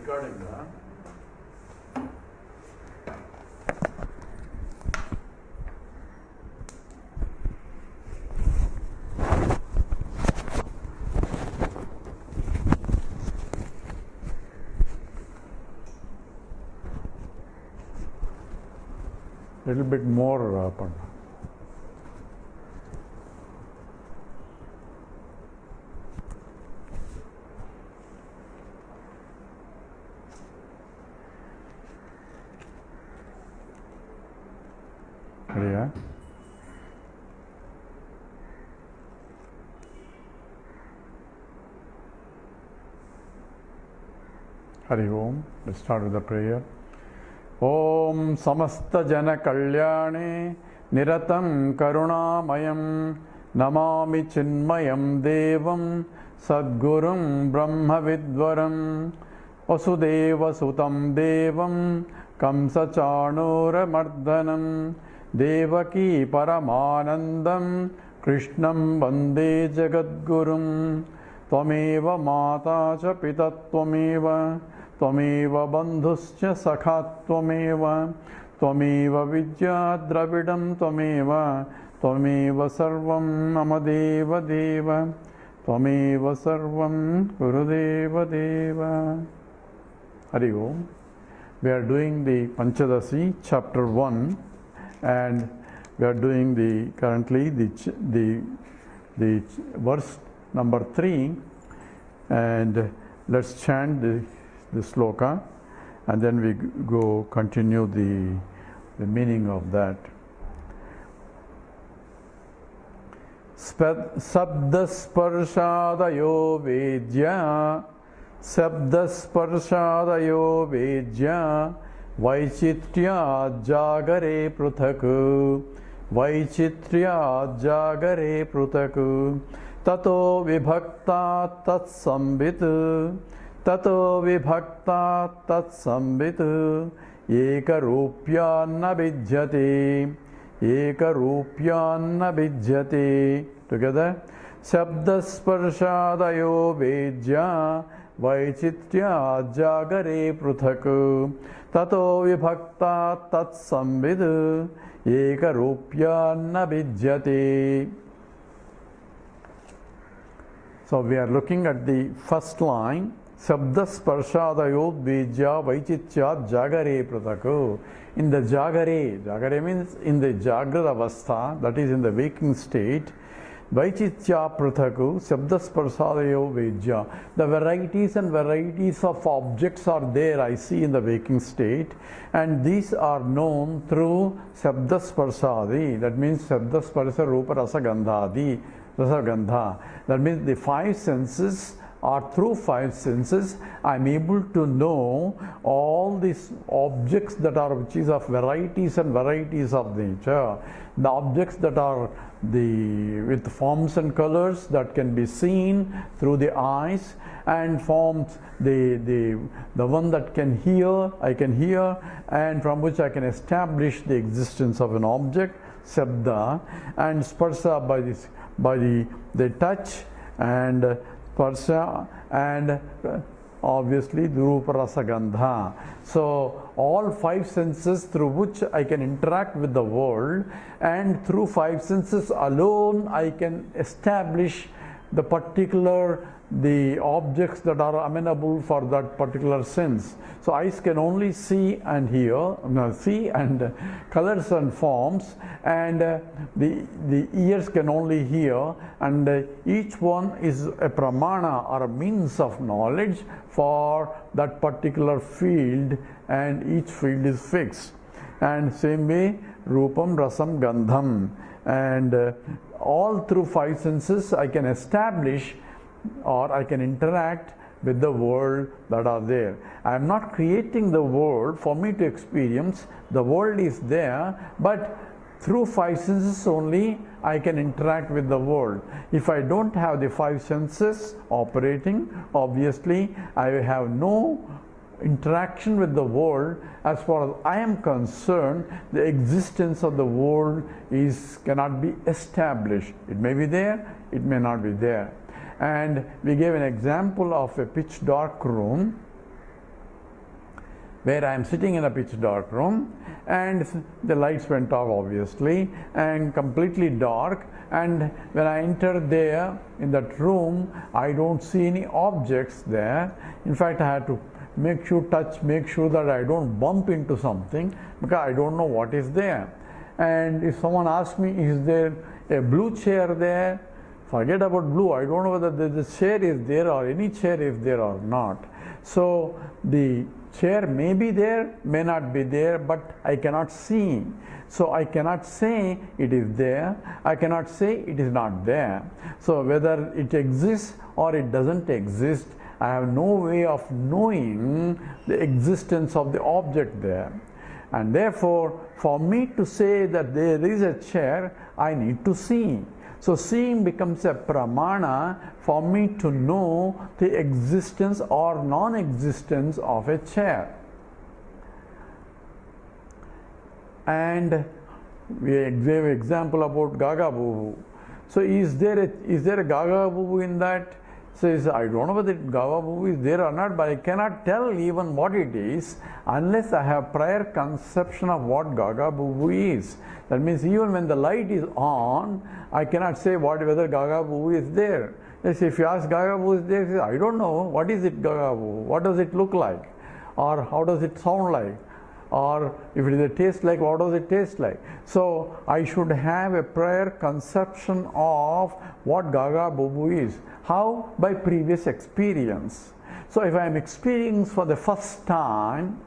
recording, little bit more Panna. Yeah. Hari Om. Let's start with the prayer. Om Samasta Jana Kalyane Niratam Karunamayam Namami Chinmayam Devam Sadgurum Brahma Vidvaram Vasudeva Sutam Devam Kamsa Chanura Mardanam Devaki Paramanandam Krishnam Vande Jagadgurum Tvameva Mata Cha Pita Tvameva Tvameva Bandhuscha Sakha Tvameva Tvameva Vidya Dravidam Tvameva Tvameva Sarvam Namadeva Deva Tvameva Sarvam Gurudeva Deva. Hari Om. We are doing the Panchadashi, chapter 1, and we are doing currently the verse number 3, and let's chant the sloka, and then we continue the meaning of that. Sabdasparshadayo vedya Sabdasparshadayo vedya Vaichitya jagare pruthaku Vaichitya jagare pruthaku Tato vibhakta tatsambit Tato vibhakta tatsambit Eka rupyanna vidyate Eka rupyanna vidyate. Together. Sabdasparshadayo vedya Vaichitya jagare pruthaku Tato vibhakta tatsambid Eka rupyanna vidyate. So we are looking at the first line. Sabdasparshadayo vedya Vaichitya jagare pruthaku. In the jagare means in the jagrata avastha, that is in the waking state. Vaichitya pruthaku sabdasparsadayo vedya. The varieties and varieties of objects are there, I see, in the waking state, and these are known through sabdasparsadi. That means sabdasparsa rupa rasa gandhadi. Rasa gandha. That means the five senses, or through five senses, I am able to know all these objects which is of varieties and varieties of nature. The objects that are with forms and colors that can be seen through the eyes, and forms the one that I can hear, and from which I can establish the existence of an object, sabda, and sparsa by the touch, and Sparsha, and obviously Rupa Rasa Gandha. So all five senses through which I can interact with the world, and through five senses alone I can establish the objects that are amenable for that particular sense. So eyes can only see and hear, see and colors and forms, and the ears can only hear, and each one is a pramana or a means of knowledge for that particular field, and each field is fixed. And same way Rupam, Rasam, Gandham, and all through five senses I can establish or I can interact with the world that are there. I am not creating the world for me to experience. The world is there, but through five senses only I can interact with the world. If I don't have the five senses operating, obviously I have no interaction with the world. As far as I am concerned, the existence of the world cannot be established. It may be there, it may not be there. And we gave an example of a pitch dark room, where I am sitting in a pitch dark room and the lights went off obviously and completely dark, and when I enter there in that room I don't see any objects there. In fact, I had to make sure that I don't bump into something because I don't know what is there. And if someone asks me, is there a blue chair there? Forget about blue. I don't know whether the chair is there or any chair is there or not. So the chair may be there, may not be there, but I cannot see. So I cannot say it is there, I cannot say it is not there. So whether it exists or it doesn't exist, I have no way of knowing the existence of the object there. And therefore, for me to say that there is a chair, I need to see. So seeing becomes a pramana for me to know the existence or non-existence of a chair. And we gave an example about Gaga Boo. So is there a Gaga Boo in that? Says, I don't know whether Gaga Boo is there or not, but I cannot tell even what it is unless I have prior conception of what Gaga Boo is. That means even when the light is on, I cannot say whether Gaga Boo is there. Yes, if you ask Gaga Boo is there, says, I don't know. What is it Gaga Boo? What does it look like? Or how does it sound like? Or if it is a taste like, what does it taste like? So I should have a prior conception of what Gaga Boo is. How? By previous experience. So if I am experiencing for the first time,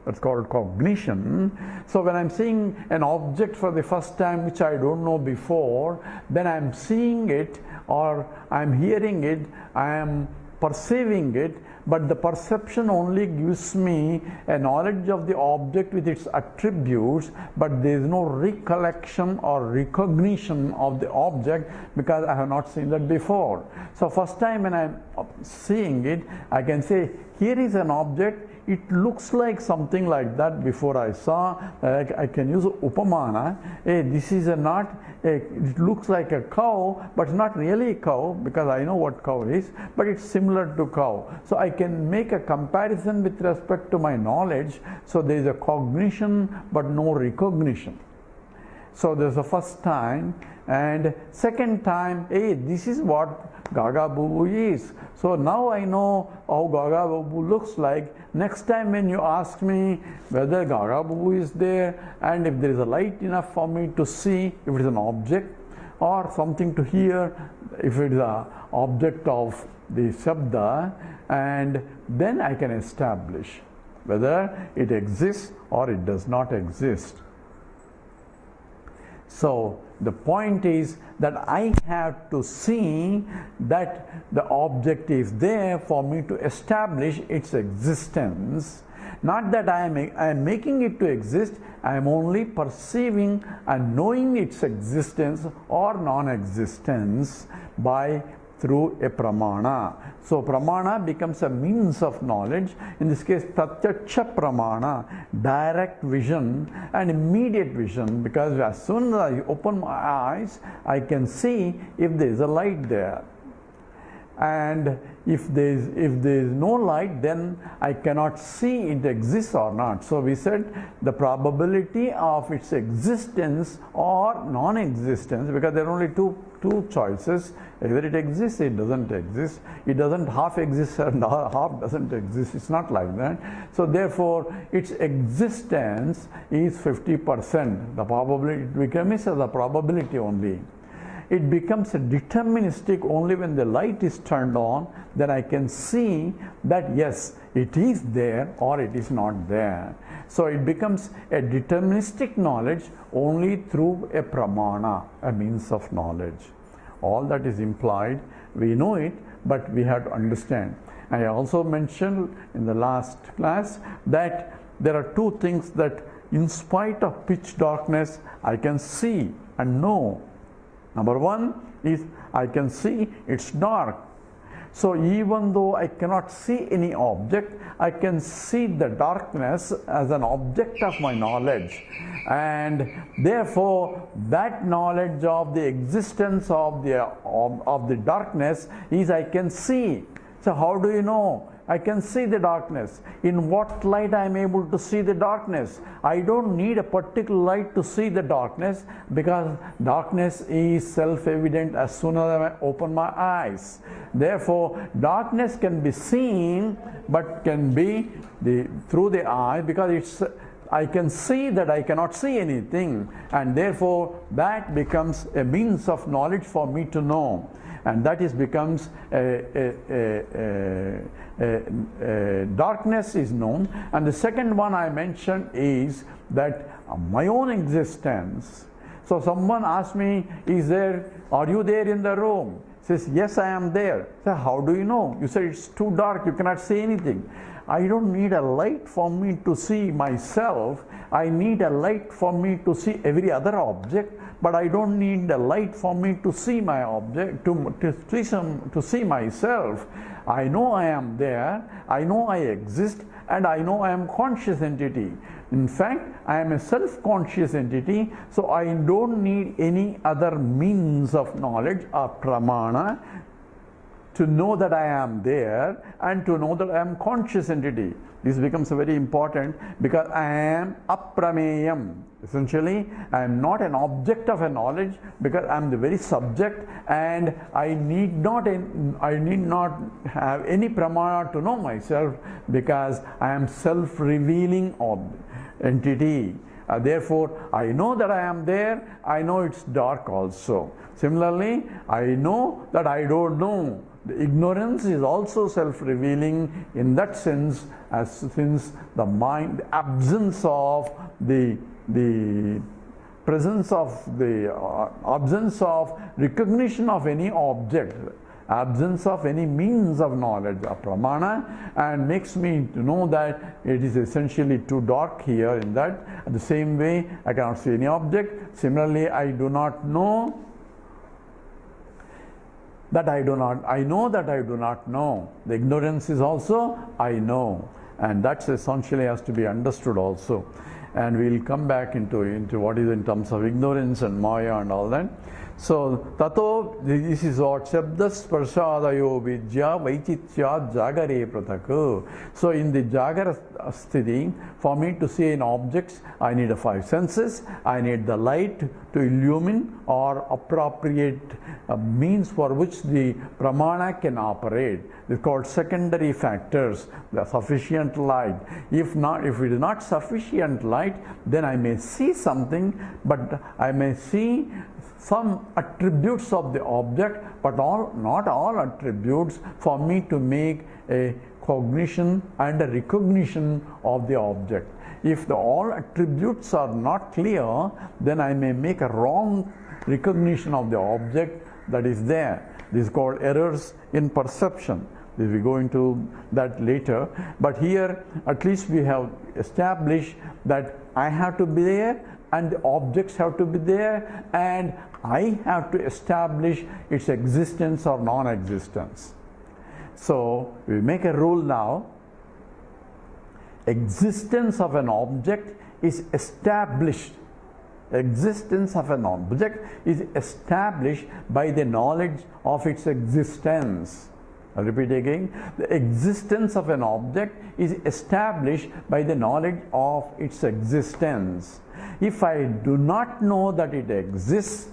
that's called cognition. So when I'm seeing an object for the first time which I don't know before, then I'm seeing it or I'm hearing it, I am perceiving it, but the perception only gives me a knowledge of the object with its attributes, but there is no recollection or recognition of the object because I have not seen that before. So first time when I am seeing it, I can say, here is an object, it looks like something like that before I saw. I can use upamana. Hey, this is it looks like a cow, but it's not really a cow because I know what cow is, but it's similar to cow. So I can make a comparison with respect to my knowledge. So there is a cognition but no recognition. So there's the first time, and second time, hey, this is what Gaga Boo is. So now I know how Gaga Boo looks like. Next time when you ask me whether Gaga Boo is there and if there is a light enough for me to see if it is an object or something to hear, if it is an object of the Shabda, and then I can establish whether it exists or it does not exist. So the point is that I have to see that the object is there for me to establish its existence. Not that I am making it to exist, I am only perceiving and knowing its existence or non-existence through a pramana. So pramana becomes a means of knowledge. In this case, pratyaksha pramana, direct vision and immediate vision, because as soon as I open my eyes, I can see if there is a light there. And if there is no light, then I cannot see it exists or not. So we said the probability of its existence or non-existence, because there are only two choices: either it exists, it doesn't exist, it doesn't half exist and half doesn't exist. It's not like that. So therefore its existence is 50%. The probability, it becomes the probability only. It becomes a deterministic only when the light is turned on. Then I can see that yes, it is there or it is not there. So it becomes a deterministic knowledge only through a pramana, a means of knowledge. All that is implied, we know it, but we have to understand. I also mentioned in the last class that there are two things that in spite of pitch darkness I can see and know. Number one is I can see it's dark. So even though I cannot see any object, I can see the darkness as an object of my knowledge. And therefore that knowledge of the existence of the darkness is I can see. So how do you know? I can see the darkness. In what light I am able to see the darkness? I don't need a particular light to see the darkness, because darkness is self-evident as soon as I open my eyes. Therefore, darkness can be seen, but can be through the eye, because I can see that I cannot see anything, and therefore that becomes a means of knowledge for me to know, and that becomes darkness is known. And the second one I mentioned is that my own existence. So someone asked me, are you there in the room? Says, yes, I am there. So how do you know? You said it's too dark, you cannot see anything. I don't need a light for me to see myself. I need a light for me to see every other object, but I don't need a light for me to see my object, to see myself. I know I am there, I know I exist, and I know I am conscious entity. In fact, I am a self-conscious entity, so I don't need any other means of knowledge or pramana to know that I am there and to know that I am conscious entity. This becomes very important, because I am aprameyam. Essentially, I am not an object of a knowledge, because I am the very subject, and I need not have any pramana to know myself, because I am self-revealing entity. Therefore, I know that I am there, I know it's dark also. Similarly, I know that I don't know. The ignorance is also self-revealing in that sense, since the mind, the absence of the presence of the absence of recognition of any object, absence of any means of knowledge, a pramana, and makes me to know that it is essentially too dark here in that. The same way, I cannot see any object. Similarly, I do not know that I know that I do not know. The ignorance is also I know, and that's essentially has to be understood also. And we'll come back into what is in terms of ignorance and maya and all that. So, tato, this is what Shabdas Parshadayo Vidya Vaichitya Jagare Prataku. So, in the Jagara sthiti, for me to see an object, I need the five senses, I need the light to illumine or appropriate means for which the pramana can operate. It's called secondary factors, the sufficient light. If it is not sufficient light, then I may see something, but I may see some attributes of the object, but not all attributes for me to make a cognition and a recognition of the object. If all attributes are not clear, then I may make a wrong recognition of the object that is there. This is called errors in perception. We will go into that later. But here, at least we have established that I have to be there, and the objects have to be there, and I have to establish its existence or non-existence. So, we make a rule now. Existence of an object is established. Existence of an object is established by the knowledge of its existence. I'll repeat again. The existence of an object is established by the knowledge of its existence. If I do not know that it exists,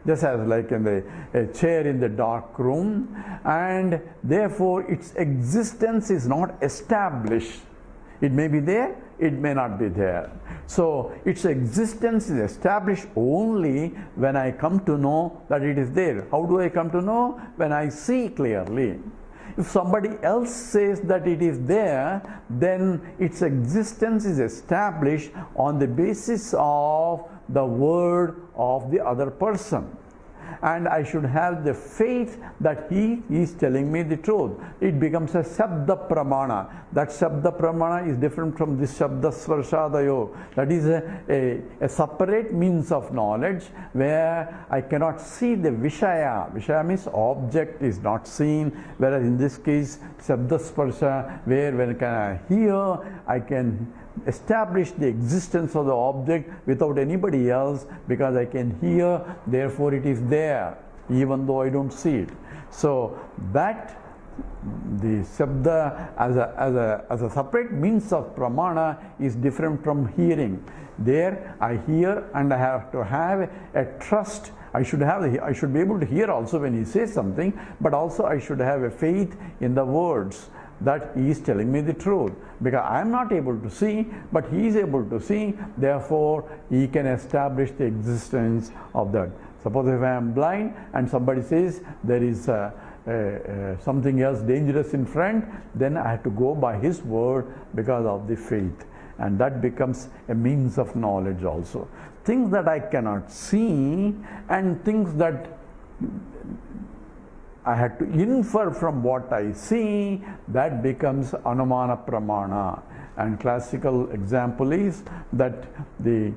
just as like in a chair in the dark room, and therefore its existence is not established. It may be there, it may not be there. So its existence is established only when I come to know that it is there. How do I come to know? When I see clearly. If somebody else says that it is there, then its existence is established on the basis of the word of the other person. And I should have the faith that he is telling me the truth. It becomes a Shabda Pramana. That Shabda Pramana is different from this Shabda Svarshadayo. That is a separate means of knowledge where I cannot see the Vishaya. Vishaya means object is not seen, whereas in this case Shabda Sparsha, where when can I hear, I can establish the existence of the object without anybody else, because I can hear, therefore it is there even though I don't see it. So that the Shabda as a separate means of pramana is different from hearing. There I hear and I have to have a trust. I should be able to hear also when he says something, but also I should have a faith in the words that he is telling me the truth, because I am not able to see, but he is able to see. Therefore he can establish the existence of that. Suppose if I am blind and somebody says there is something else dangerous in front, then I have to go by his word because of the faith, and that becomes a means of knowledge also. Things that I cannot see and things that I had to infer from what I see, that becomes anumana pramana. And classical example is that the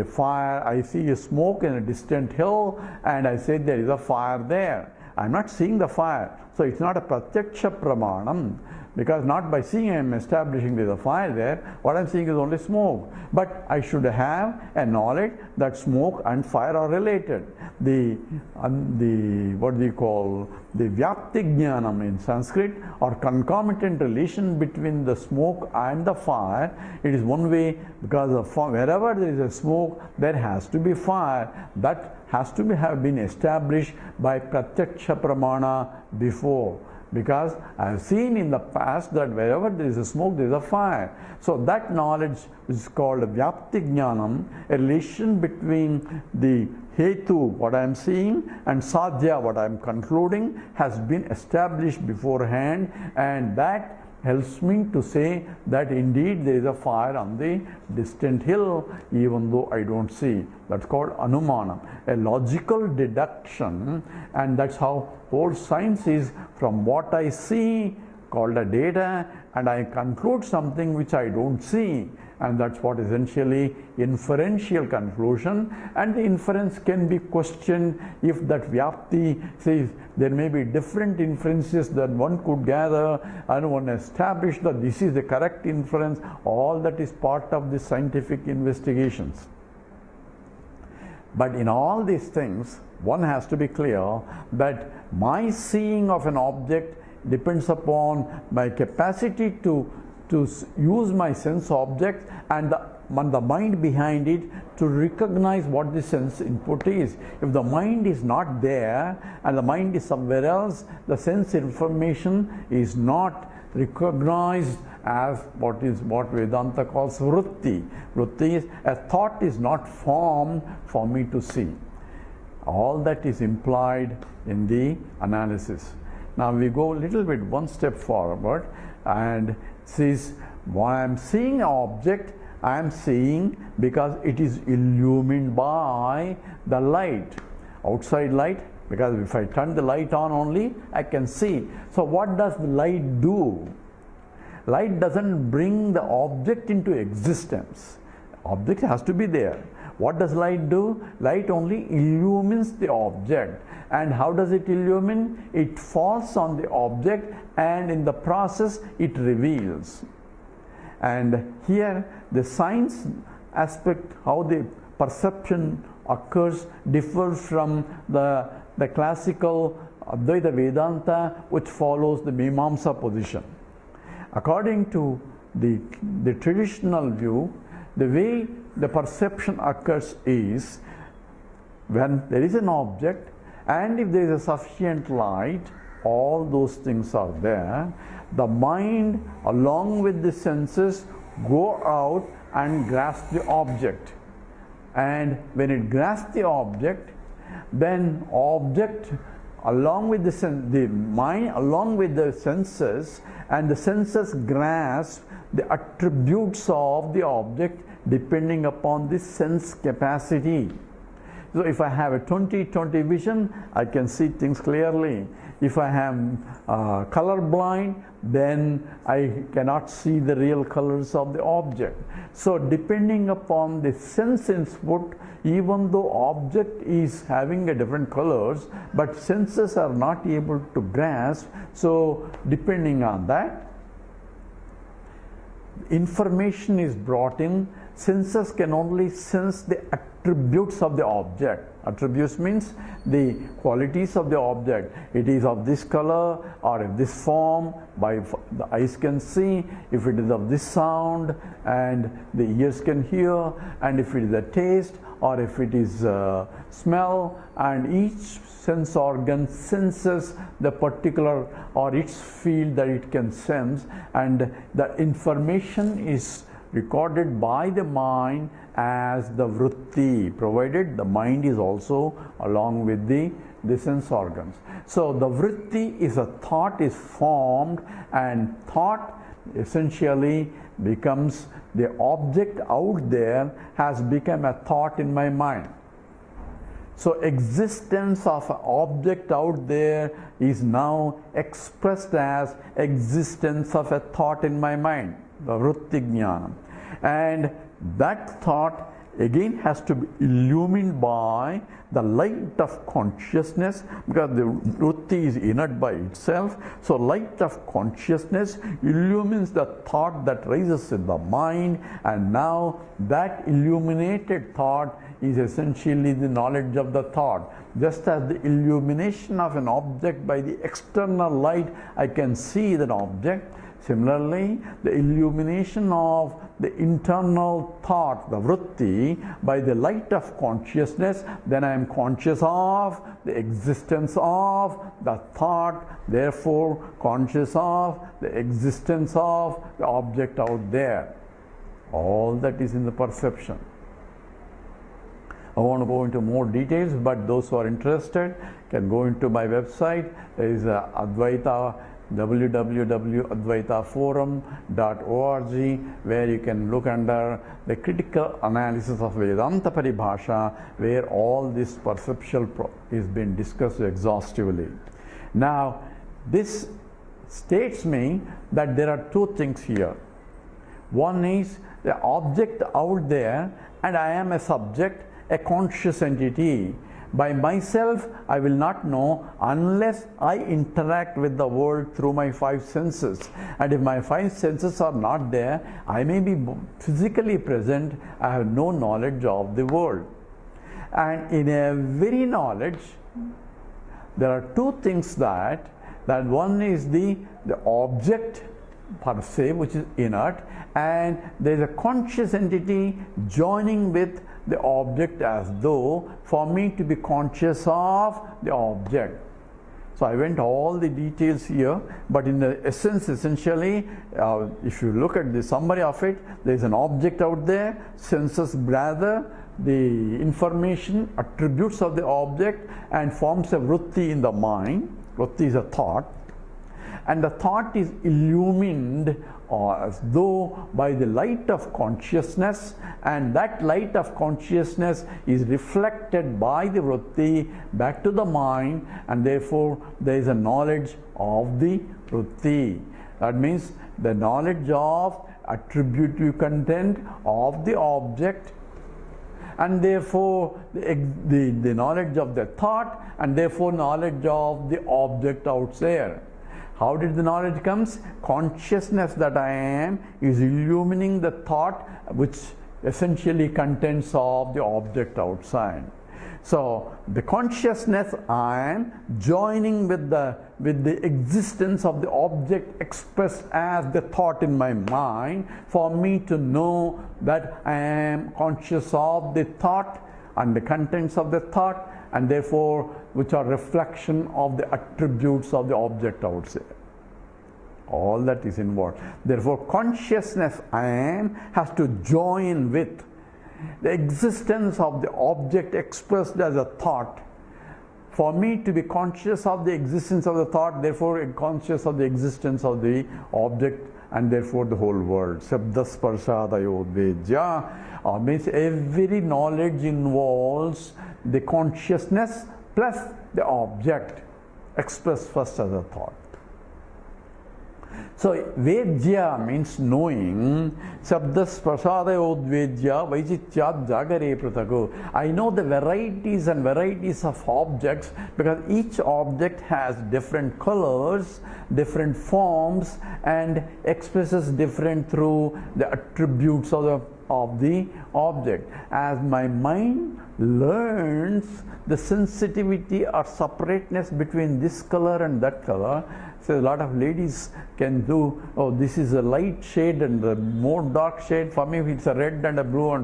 fire, I see a smoke in a distant hill and I say there is a fire there. I am not seeing the fire, so it's not a pratyaksha pramanam, because not by seeing I am establishing there is a fire there. What I am seeing is only smoke, but I should have a knowledge that smoke and fire are related. The what do you call, the vyapti jnanam in Sanskrit, or concomitant relation between the smoke and the fire. It is one way, because of wherever there is a smoke there has to be fire. That has to have been established by pratyaksha pramana before, because I have seen in the past that wherever there is a smoke there is a fire. So that knowledge is called vyapti jnanam, a relation between the hetu, what I am seeing, and sadhya, what I am concluding, has been established beforehand, and that helps me to say that indeed there is a fire on the distant hill even though I don't see. That's called anumanam, a logical deduction, and that's how whole science is. From what I see, called a data, and I conclude something which I don't see, and that's what essentially inferential conclusion. And the inference can be questioned if that vyapti says there may be different inferences that one could gather, and one establish that this is the correct inference. All that is part of the scientific investigations. But in all these things, one has to be clear that my seeing of an object depends upon my capacity to use my sense object and the mind behind it to recognize what the sense input is. If the mind is not there and the mind is somewhere else, the sense information is not recognized as what Vedanta calls vritti. Vritti is a thought is not formed for me to see. All that is implied in the analysis. Now we go a little bit one step forward and says, when I am seeing an object, I am seeing because it is illumined by the light, outside light, because if I turn the light on only, I can see. So what does the light do? Light doesn't bring the object into existence. Object has to be there. What does light do? Light only illumines the object. And how does it illumine? It falls on the object, and in the process it reveals. And here the science aspect, how the perception occurs, differs from the classical Advaita Vedanta, which follows the Mimamsa position. According to the traditional view, the way the perception occurs is when there is an object, and if there is a sufficient light, all those things are there, the mind along with the senses go out and grasp the object. And when it grasps the object, then object along with the mind along with the senses, and the senses grasp the attributes of the object depending upon the sense capacity. So if I have a 20/20 vision, I can see things clearly. If I am color blind, then I cannot see the real colors of the object. So depending upon the sense input, even though object is having a different colors, but senses are not able to grasp. So depending on that, information is brought in senses can only sense the attributes of the object. Attributes means the qualities of the object. It is of this color or of this form, by the eyes can see. If it is of this sound, and the ears can hear, and if it is a taste, or if it is smell, and each sense organ senses the particular or its field that it can sense, and the information is recorded by the mind as the vritti, provided the mind is also along with the sense organs. So the vritti is a thought is formed, and thought essentially becomes the object out there has become a thought in my mind. So existence of an object out there is now expressed as existence of a thought in my mind, the vritti jnana. And that thought again has to be illumined by the light of consciousness, because the vritti is inert by itself. So light of consciousness illumines the thought that rises in the mind, and now that illuminated thought is essentially the knowledge of the thought. Just as the illumination of an object by the external light, I can see that object. Similarly, the illumination of the internal thought, the vritti, by the light of consciousness, then I am conscious of the existence of the thought, therefore conscious of the existence of the object out there. All that is in the perception. I want to go into more details, but those who are interested can go into my website. There is Advaita www.advaitaforum.org, where you can look under the critical analysis of Vedanta Paribhasha, where all this perceptual is being discussed exhaustively. Now, this states me that there are two things here. One is the object out there, and I am a subject, a conscious entity. By myself, I will not know unless I interact with the world through my five senses. And if my five senses are not there, I may be physically present, I have no knowledge of the world. And in every knowledge, there are two things that one is the object per se, which is inert, and there is a conscious entity joining with the object, as though for me to be conscious of the object. So I went all the details here, but in the essence, essentially, if you look at the summary of it, there is an object out there, senses gather the information, attributes of the object, and forms a vritti in the mind. Vritti is a thought, and the thought is illumined as though by the light of consciousness, and that light of consciousness is reflected by the vritti back to the mind, and therefore there is a knowledge of the vritti. That means the knowledge of attributive content of the object, and therefore the knowledge of the thought, and therefore knowledge of the object out there. How did the knowledge comes? Consciousness that I am is illumining the thought, which essentially contents of the object outside. So the consciousness I am joining with the existence of the object expressed as the thought in my mind, for me to know that I am conscious of the thought and the contents of the thought, and therefore which are reflection of the attributes of the object out there. All that is involved. Therefore consciousness I am has to join with the existence of the object expressed as a thought. For me to be conscious of the existence of the thought, therefore conscious of the existence of the object, and therefore the whole world. Shabda sparshadayo vedya means every knowledge involves the consciousness plus the object expressed first as a thought. So vedya means knowing. Shabda sparshadayo vedya vaichityat jagare pratago. I know the varieties and varieties of objects, because each object has different colors, different forms, and expresses different through the attributes of the of the object. As my mind learns the sensitivity or separateness between this color and that color, so a lot of ladies can do, oh, this is a light shade and a more dark shade. For me, it's a red and a blue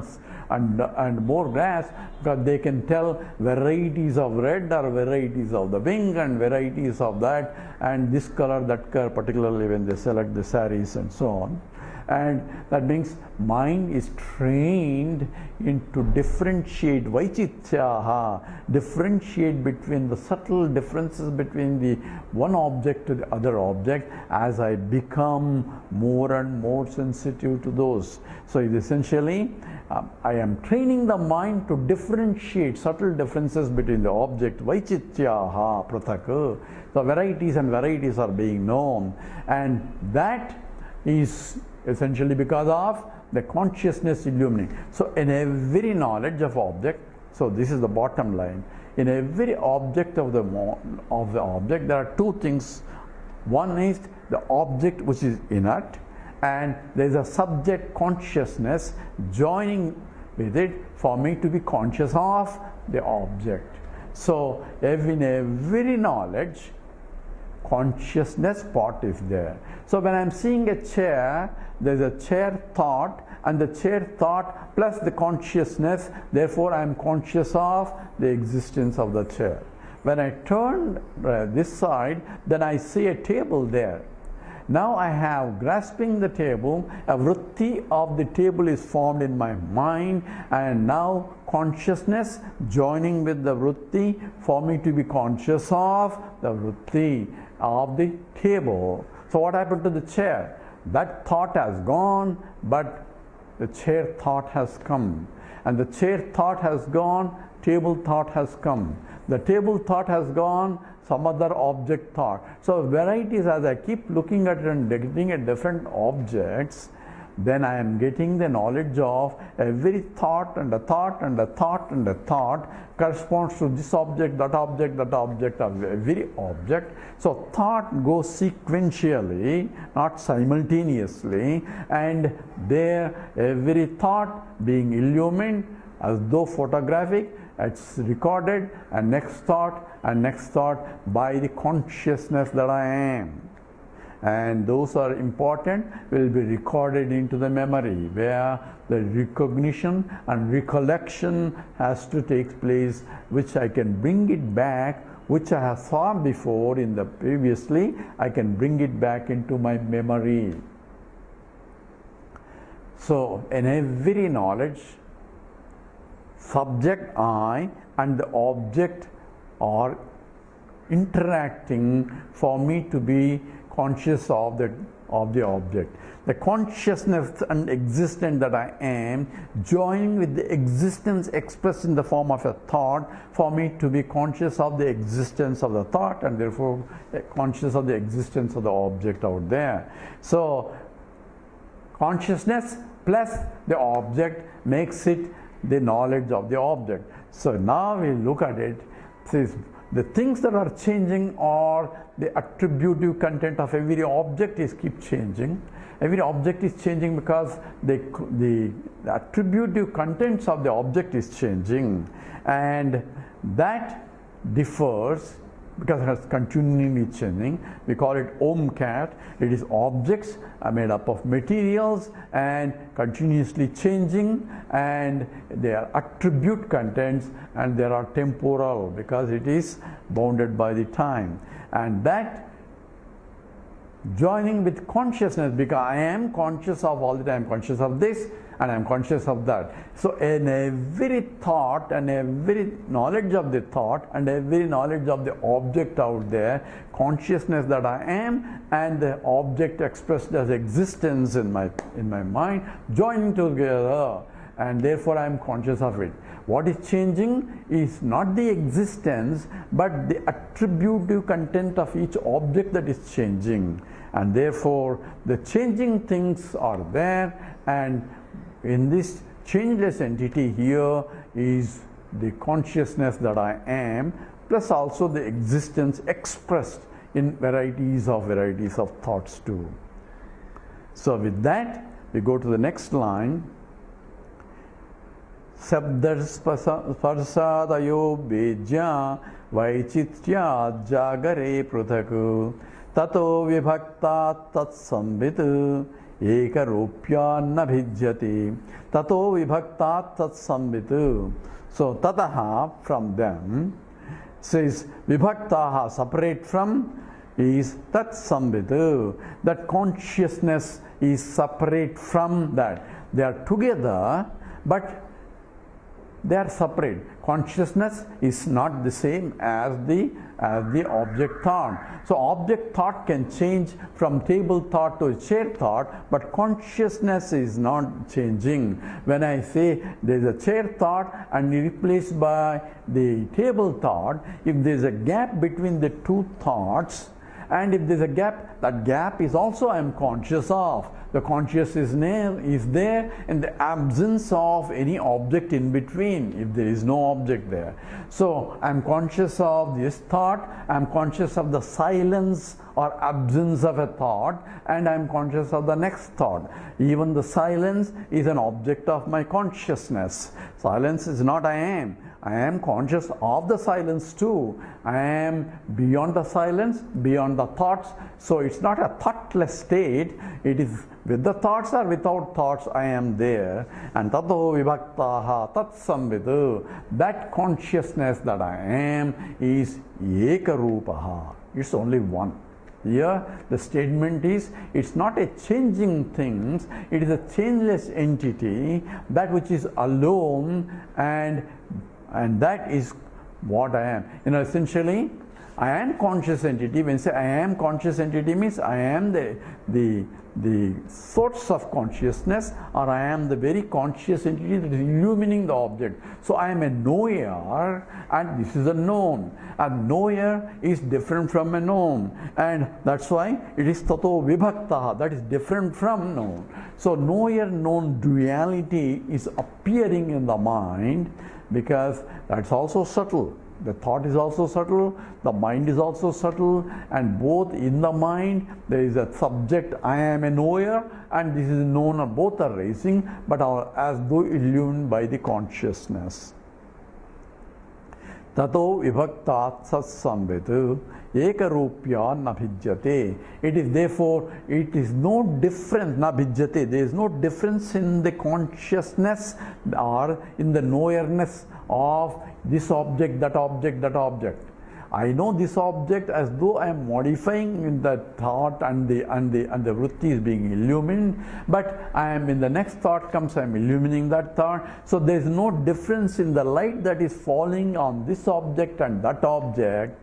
and more grass, because they can tell varieties of red or varieties of the pink and varieties of that, and this color, that color, particularly when they select the saris and so on. And that means mind is trained into differentiate, vaichityaha, differentiate between the subtle differences between the one object to the other object as I become more and more sensitive to those. So essentially, I am training the mind to differentiate subtle differences between the object, vaichityaha pratak. So varieties and varieties are being known, and that is essentially because of the consciousness illuminating. So in every knowledge of object, so this is the bottom line, in every object of the object there are two things. One is the object which is inert, and there is a subject consciousness joining with it for me to be conscious of the object. So in every knowledge, consciousness part is there. So when I am seeing a chair, there is a chair thought, and the chair thought plus the consciousness, therefore I am conscious of the existence of the chair. When I turn this side, then I see a table there. Now I have grasping the table, a vritti of the table is formed in my mind, and now consciousness joining with the vritti for me to be conscious of the vritti of the table. So what happened to the chair? That thought has gone, but the chair thought has come. And the chair thought has gone, table thought has come. The table thought has gone, some other object thought. So varieties, as I keep looking at it and getting at different objects, then I am getting the knowledge of every thought and a thought and a thought and a thought corresponds to this object, that object, that object of every object. So thought goes sequentially, not simultaneously, and there every thought being illumined as though photographic, it's recorded, and next thought by the consciousness that I am. And those are important, will be recorded into the memory, where the recognition and recollection has to take place, which I can bring it back, which I have saw before in the previously, I can bring it back into my memory. So in every knowledge, subject I and the object are interacting for me to be conscious of the object. The consciousness and existence that I am joining with the existence expressed in the form of a thought for me to be conscious of the existence of the thought, and therefore conscious of the existence of the object out there. So consciousness plus the object makes it the knowledge of the object. So now we look at it. The things that are changing are the attributive content of every object is keep changing. Every object is changing because the attributive contents of the object is changing, and that differs because it is continually changing. We call it Omkat. It is objects are made up of materials and continuously changing, and they are attribute contents, and they are temporal because it is bounded by the time. And that joining with consciousness, because I am conscious of all the time, conscious of this and I am conscious of that. So in every thought and every knowledge of the thought and every knowledge of the object out there, consciousness that I am and the object expressed as existence in my mind joining together, and therefore I am conscious of it. What is changing is not the existence but the attributive content of each object that is changing, and therefore the changing things are there, and in this changeless entity here is the consciousness that I am, plus also the existence expressed in varieties of thoughts too. So with that we go to the next line. Sabdasparshadayo Bejya Vaichitya Jagare Pruthaku Tato Vibhakta Tatsambit Ekaropya Nabhijyati Tato Vibhakta Tatsambit. So Tataha, from them, says Vibhaktaha, separate from, is Tatsambit. That consciousness is separate from that. They are together, but they are separate. Consciousness is not the same as the object thought. So object thought can change from table thought to chair thought, but consciousness is not changing. When I say there is a chair thought and replaced by the table thought, if there is a gap between the two thoughts, and if there is a gap, that gap is also I am conscious of. The consciousness is there in the absence of any object in between, if there is no object there. So I am conscious of this thought, I am conscious of the silence or absence of a thought, and I am conscious of the next thought. Even the silence is an object of my consciousness. Silence is not I am. I am conscious of the silence too. I am beyond the silence, beyond the thoughts. So it's not a thoughtless state. It is with the thoughts or without thoughts, I am there. And tato vibhaktaha tatsamvidu. That consciousness that I am is ekarupaha. It's only one. Here the statement is, it's not a changing thing, it is a changeless entity, that which is alone, and that is what I am. Essentially, I am conscious entity. When you say I am conscious entity, means I am the source of consciousness, or I am the very conscious entity that is illumining the object. So I am a knower, and this is a known. A knower is different from a known, and that's why it is tato vibhaktaha, that is different from known. So knower-known duality is appearing in the mind, because that's also subtle. The thought is also subtle, the mind is also subtle, and both in the mind there is a subject, I am a knower, and this is known, both are rising, but are as though illumined by the consciousness. Tato vibhaktat satsambit ekarupya nabhijyate. It is therefore, it is no difference, nabhijyate, there is no difference in the consciousness or in the knowerness of this object, that object, that object. I know this object as though I am modifying the thought, and the vritti is being illumined, but I am in the next thought comes, I am illumining that thought. So there is no difference in the light that is falling on this object and that object,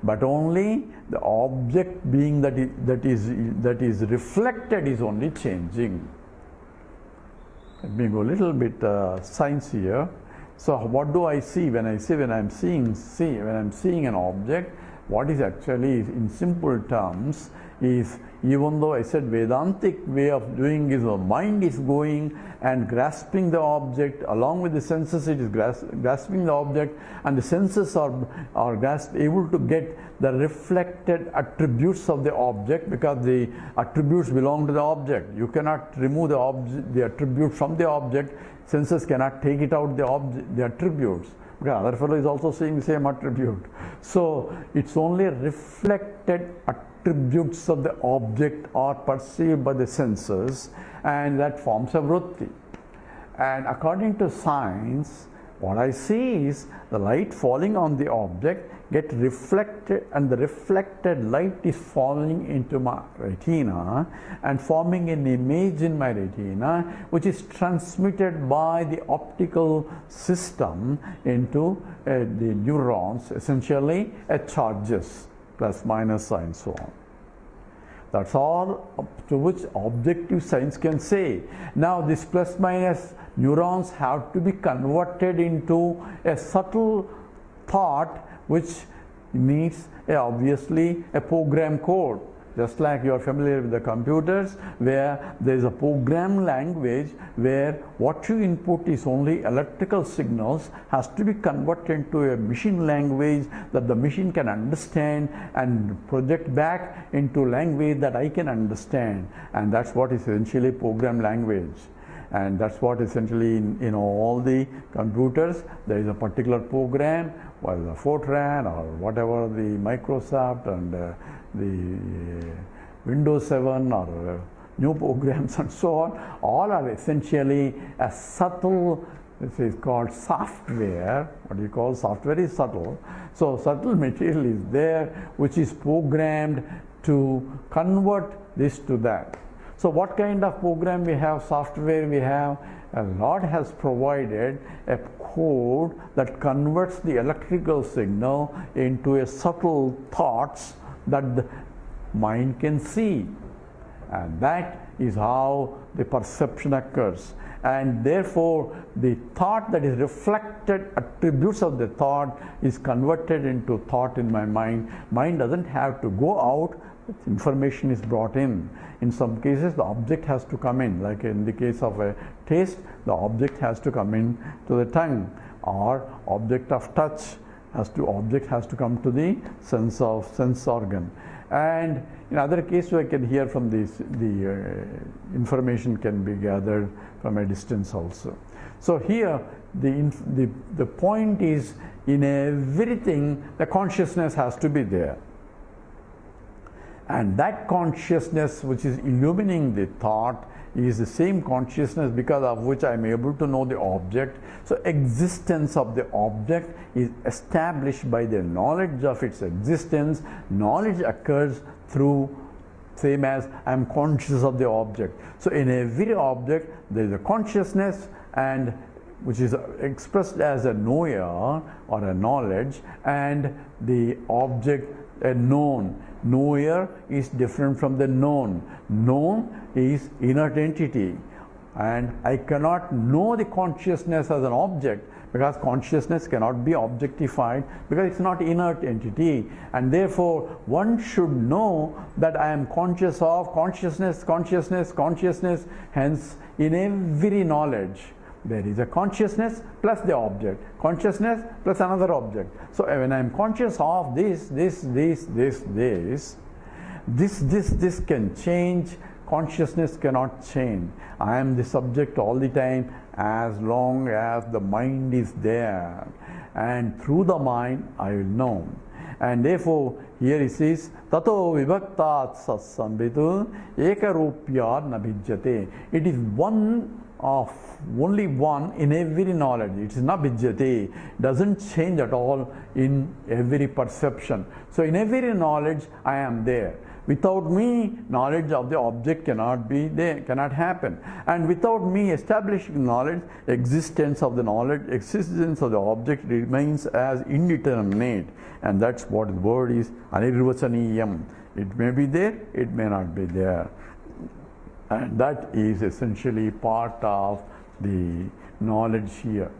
but only the object being that is reflected is only changing. Let me go a little bit science here. So what do I see when I'm seeing an object? What is actually, in simple terms, is, even though I said Vedantic way of doing is the mind is going and grasping the object, along with the senses it is grasping the object, and the senses are able to get the reflected attributes of the object, because the attributes belong to the object. You cannot remove the attribute from the object. Senses cannot take it out, the attributes. Because other fellow is also seeing the same attribute. So it's only reflected attributes of the object are perceived by the senses, and that forms a vritti. And according to science, what I see is the light falling on the object get reflected, and the reflected light is falling into my retina and forming an image in my retina, which is transmitted by the optical system into the neurons, essentially charges, plus minus and so on. That's all up to which objective science can say. Now this plus minus neurons have to be converted into a subtle thought, which needs obviously a program code. Just like you are familiar with the computers, where there is a program language where what you input is only electrical signals, has to be converted to a machine language that the machine can understand and project back into language that I can understand. And that's what is essentially program language. And that's what essentially in all the computers, there is a particular program, whether the Fortran or whatever the Microsoft and the Windows 7 or new programs and so on, all are essentially a subtle, this is called software. What you call software is subtle. So subtle material is there which is programmed to convert this to that. So what kind of program we have, software we have? Lord has provided a code that converts the electrical signal into a subtle thoughts that the mind can see. And that is how the perception occurs. And therefore, the thought that is reflected, attributes of the thought is converted into thought in my mind. Mind doesn't have to go out, information is brought in. In some cases, the object has to come in, like in the case of a taste, the object has to come in to the tongue, or object of touch object has to come to the sense organ. And in other cases, I can hear from this, the information can be gathered from a distance also. So here, the point is, in everything, the consciousness has to be there. And that consciousness which is illumining the thought is the same consciousness because of which I am able to know the object. So existence of the object is established by the knowledge of its existence. Knowledge occurs through, same as I am conscious of the object. So in every object there is a consciousness, and which is expressed as a knower or a knowledge, and the object a known. Knower is different from the known. Known is inert entity, and I cannot know the consciousness as an object because consciousness cannot be objectified because it's not inert entity, and therefore one should know that I am conscious of consciousness. Hence, in every knowledge there is a consciousness plus the object, consciousness plus another object. So when I am conscious of this can change, consciousness cannot change. I am the subject all the time as long as the mind is there, and through the mind I will know. And therefore here it says tato vibhaktat satsambhitu ekarupya nabhijyate. It is one of only one in every knowledge. It is not bijyate, doesn't change at all in every perception. So in every knowledge I am there. Without me, knowledge of the object cannot be there, cannot happen. And without me establishing knowledge, existence of the knowledge, existence of the object remains as indeterminate. And that's what the word is, anirvachaniyam. It may be there, it may not be there. And that is essentially part of the knowledge here.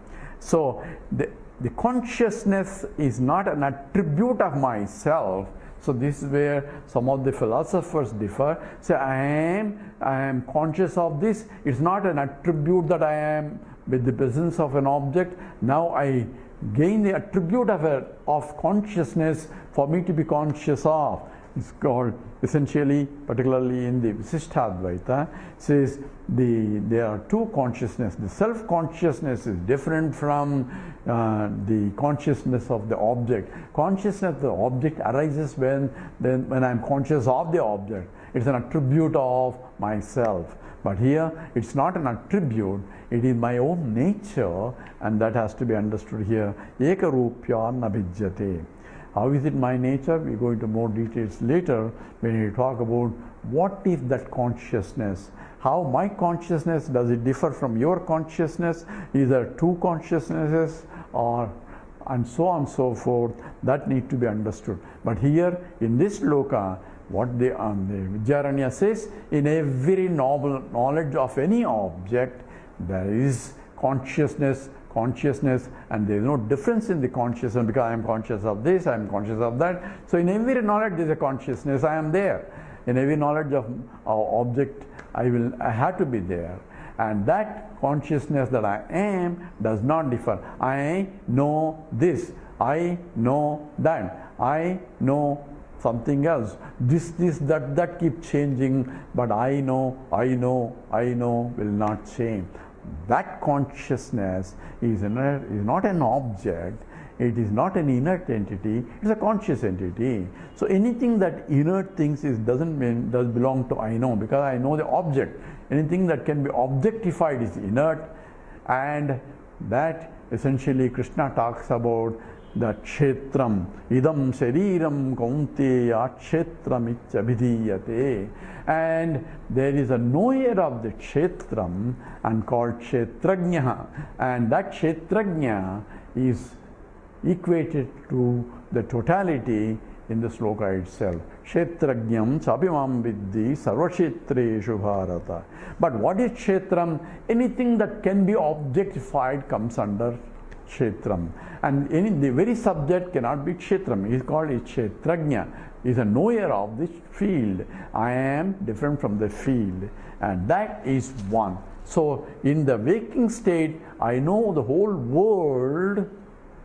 So the consciousness is not an attribute of myself. So this is where some of the philosophers differ. Say I am conscious of this. It's not an attribute that I am with the presence of an object. Now I gain the attribute of consciousness for me to be conscious of. It's called essentially, particularly in the Visishtadvaita, says there are two consciousness. The self-consciousness is different from the consciousness of the object. Consciousness of the object arises when I am conscious of the object. It's an attribute of myself. But here, it's not an attribute, it is my own nature, and that has to be understood here. Ekarupya nabhijyate. How is it my nature? We go into more details later when we talk about what is that consciousness. How my consciousness, does it differ from your consciousness? Is there two consciousnesses, or and so on and so forth? That need to be understood. But here in this loka, what the Vidyaranya says, in every knowledge of any object, there is consciousness, and there is no difference in the consciousness because I am conscious of this, I am conscious of that. So in every knowledge there is a consciousness, I am there. In every knowledge of object, I have to be there. And that consciousness that I am does not differ. I know this, I know that, I know something else. This, that keep changing, but I know will not change. That consciousness is not an object, it is not an inert entity, it's a conscious entity. So anything that inert thinks does belong to I know, because I know the object. Anything that can be objectified is inert, and that essentially Krishna talks about the kshetram, idam shariram kaunteya kshetram ichabhidiyate. And there is a knower of the kshetram and called kshetrajna, and that kshetrajna is equated to the totality in the sloka itself. Kshetrajnam sabimam viddhi sarvashetreshu bharata. But what is kshetram? Anything that can be objectified comes under kshetram. And the very subject cannot be kshetram. He is called kshetrajna. He is a knower of this field. I am different from the field. And that is one. So in the waking state, I know the whole world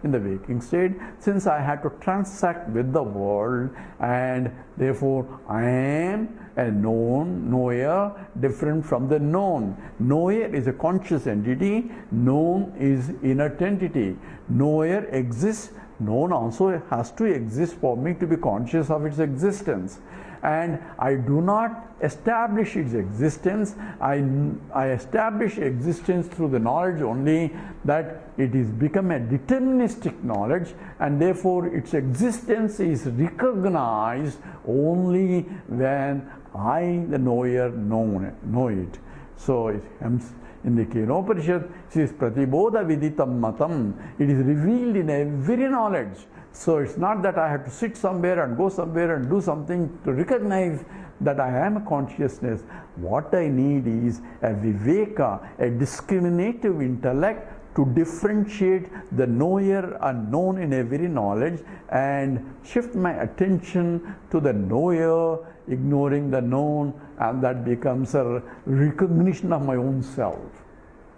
in the waking state, since I had to transact with the world, and therefore I am a knower different from the known. Knower is a conscious entity, known is inert entity. Knower exists, known also has to exist for me to be conscious of its existence. And I do not establish its existence. I establish existence through the knowledge only that it is become a deterministic knowledge, and therefore its existence is recognized only when I, the knower, know it. So in the Kenoparishad, it is pratibodha viditam matam. It is revealed in every knowledge. So it's not that I have to sit somewhere and go somewhere and do something to recognize that I am a consciousness. What I need is a viveka, a discriminative intellect to differentiate the knower and known in every knowledge, and shift my attention to the knower, ignoring the known, and that becomes a recognition of my own self.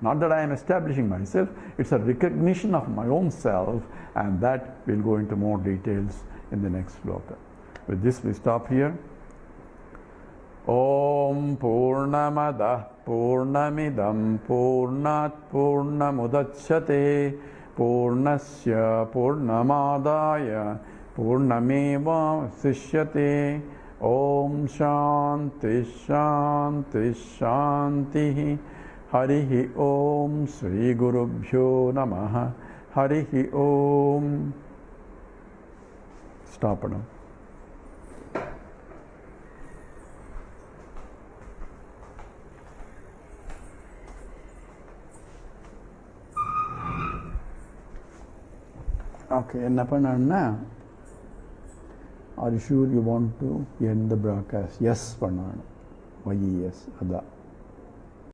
Not that I am establishing myself, it's a recognition of my own self, and that we'll go into more details in the next sloka. With this we stop here. Om Purnamada Purnamidam Purnat Purnamudachyate Purnasya Purnamadaya Purnameva Sishyate. Om Shanti Shanti Shanti. Harihi Om Sri Gurubhyo Namaha. Harihi Om. Stop now. Okay, enna panna? Are you sure you want to end the broadcast? Yes, panna. Why yes? Ada.